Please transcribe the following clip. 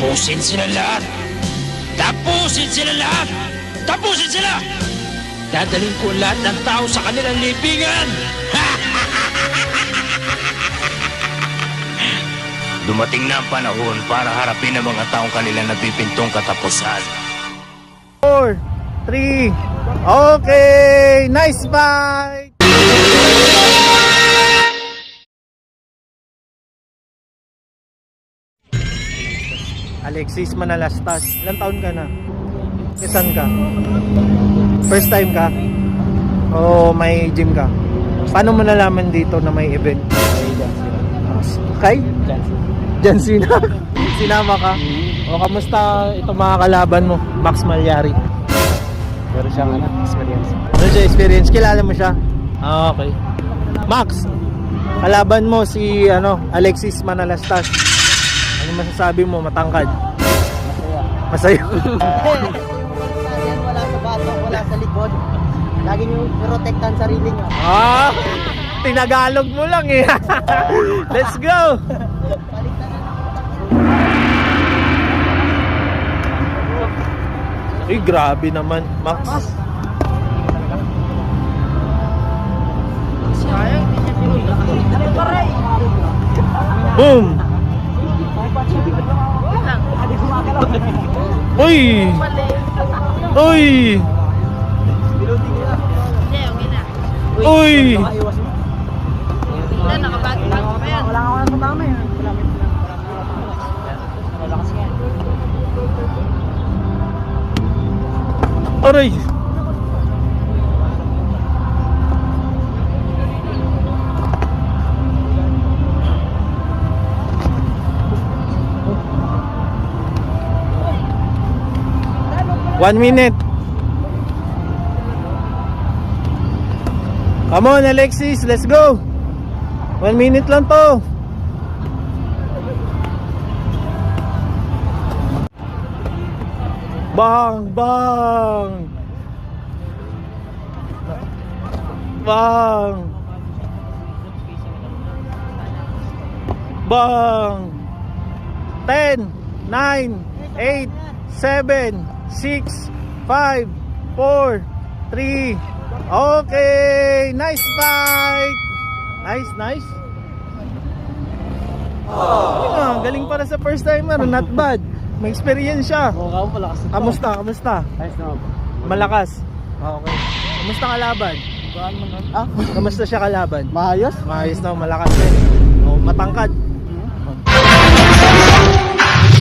Tapusin sila lahat! Tapusin sila lahat! Tapusin sila! Dadalhin ko lahat ng tao sa kanilang libingan! Dumating na ang panahon para harapin ang mga taong kanilang nabibintong katapusan. 4, 3, okay! Nice fight! Alexis Manalastas, ilang taon ka na? Saan ka? First time ka? O may gym ka? Paano mo nalaman dito na may event? Kay? John Cena? Sinama ka? O kamusta itong mga kalaban mo? Max Malyari? Pero siyang experience. Ano siya experience? Kilala mo siya? Ah, okay. Max, kalaban mo si Alexis Manalastas. Ano masasabi mo? Matangkad? Masaya. Wala sa bato, wala sa likod. Lagi nyo protektan sarili nyo. Ah, tinagalog mo lang eh. Let's go. Ay, grabe naman, Max. Boom. Uy. Uy. Uy. Wala, nakabago-bago pa yan. Wala ka sa tama yan. Aray. One minute. Come on, Alexis, let's go. 1 minute lang to. Bang, bang. Bang. Bang. 10, 9, 8, 7, 6, 5, 4, 3. Okay, nice fight. Nice, nice. Galing para sa first timer, not bad. May experience siya. Mukha mo malakas. Kamusta? Kamusta? Ayos na ako. Malakas. Okay. Kamusta kalaban? Ah? Kamusta siya kalaban? Maayos? Maayos na, malakas din. Oh, matangkad.